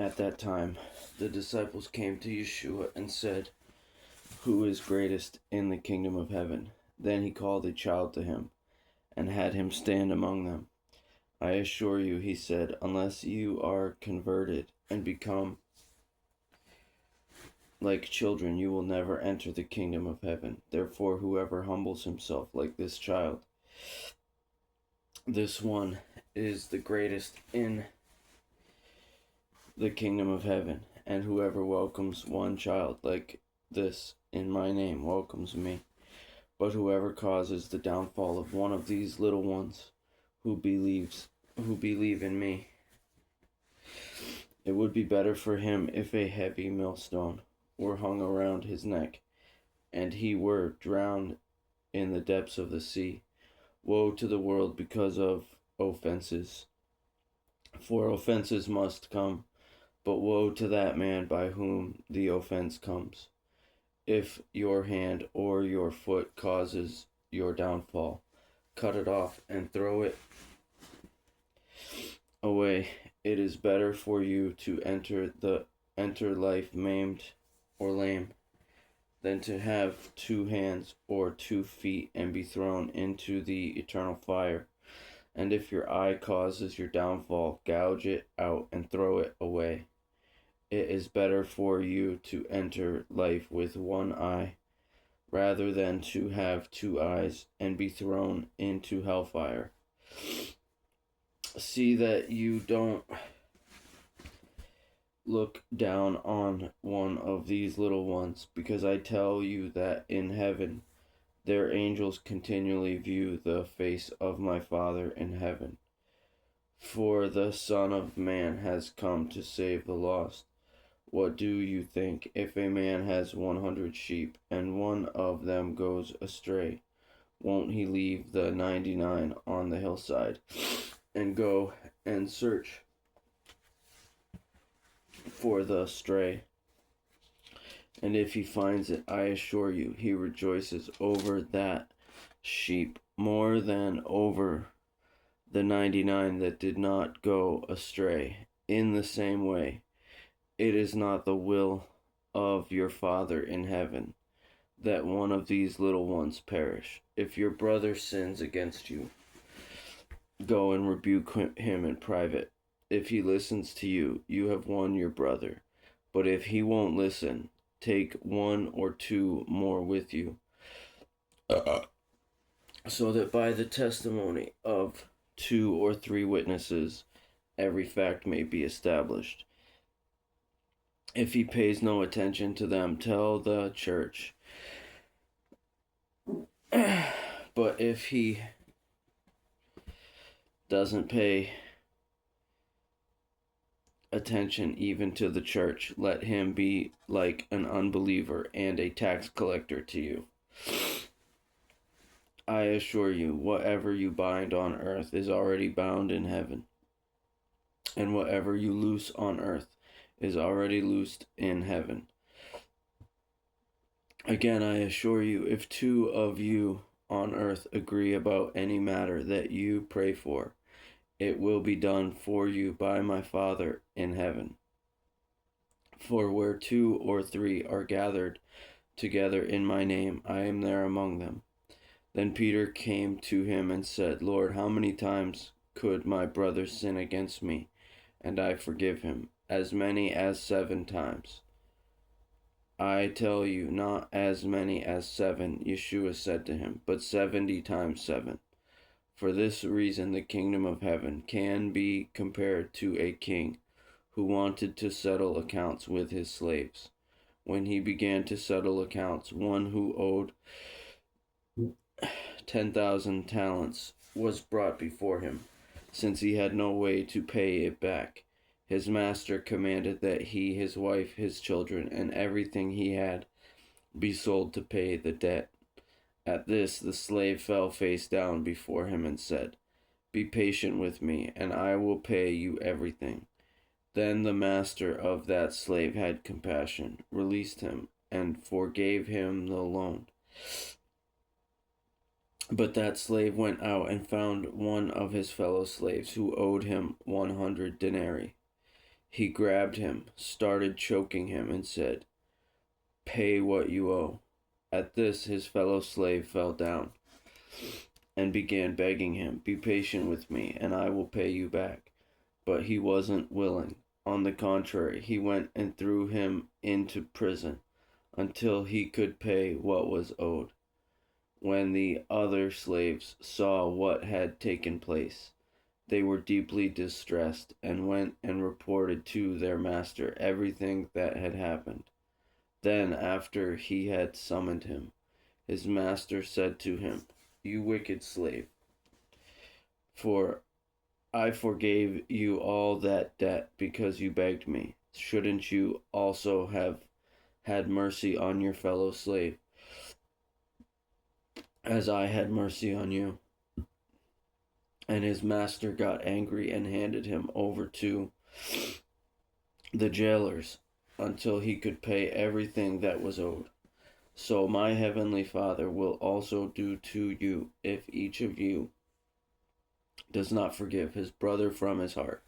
At that time, the disciples came to Yeshua and said, "Who is greatest in the kingdom of heaven?" Then he called a child to him and had him stand among them. "I assure you," he said, "unless you are converted and become like children, you will never enter the kingdom of heaven. Therefore, whoever humbles himself like this child, this one is the greatest in the kingdom of heaven. And whoever welcomes one child like this in my name welcomes me. But whoever causes the downfall of one of these little ones who believe in me, it would be better for him if a heavy millstone were hung around his neck and he were drowned in the depths of the sea. Woe to the world because of offenses, for offenses must come, but woe to that man by whom the offense comes. If your hand or your foot causes your downfall, cut it off and throw it away. It is better for you to enter life maimed or lame than to have 2 hands or 2 feet and be thrown into the eternal fire. And if your eye causes your downfall, gouge it out and throw it away. It is better for you to enter life with 1 eye rather than to have 2 eyes and be thrown into hellfire. See that you don't look down on one of these little ones, because I tell you that in heaven their angels continually view the face of my Father in heaven. For the Son of Man has come to save the lost. What do you think? If a man has 100 sheep and one of them goes astray, won't he leave the 99 on the hillside and go and search for the stray? And if he finds it, I assure you, he rejoices over that sheep more than over the 99 that did not go astray. In the same way, it is not the will of your Father in heaven that one of these little ones perish. If your brother sins against you, go and rebuke him in private. If he listens to you, you have won your brother. But if he won't listen, take 1 or 2 more with you, so that by the testimony of 2 or 3 witnesses, every fact may be established. If he pays no attention to them, tell the church. But if he doesn't pay attention even to the church, let him be like an unbeliever and a tax collector to you. I assure you, whatever you bind on earth is already bound in heaven, and whatever you loose on earth is already loosed in heaven. Again, I assure you, if 2 of you on earth agree about any matter that you pray for, it will be done for you by my Father in heaven. For where 2 or 3 are gathered together in my name, I am there among them. Then Peter came to him and said, Lord, how many times could my brother sin against me, and I forgive him? As many as 7 times. I tell you, not as many as 7, Yeshua said to him, but 70 times 7. For this reason the kingdom of heaven can be compared to a king who wanted to settle accounts with his slaves. When he began to settle accounts, one who owed 10,000 talents was brought before him. Since he had no way to pay it back, his master commanded that he, his wife, his children, and everything he had be sold to pay the debt. At this, the slave fell face down before him and said, Be patient with me, and I will pay you everything. Then the master of that slave had compassion, released him, and forgave him the loan. But that slave went out and found one of his fellow slaves who owed him 100 denarii. He grabbed him, started choking him, and said, "Pay what you owe." At this, his fellow slave fell down and began begging him, "Be patient with me, and I will pay you back." But he wasn't willing. On the contrary, he went and threw him into prison until he could pay what was owed. When the other slaves saw what had taken place, they were deeply distressed and went and reported to their master everything that had happened. Then, after he had summoned him, his master said to him, "You wicked slave, for I forgave you all that debt because you begged me. Shouldn't you also have had mercy on your fellow slave, as I had mercy on you?" And his master got angry and handed him over to the jailers until he could pay everything that was owed. So my heavenly Father will also do to you if each of you does not forgive his brother from his heart.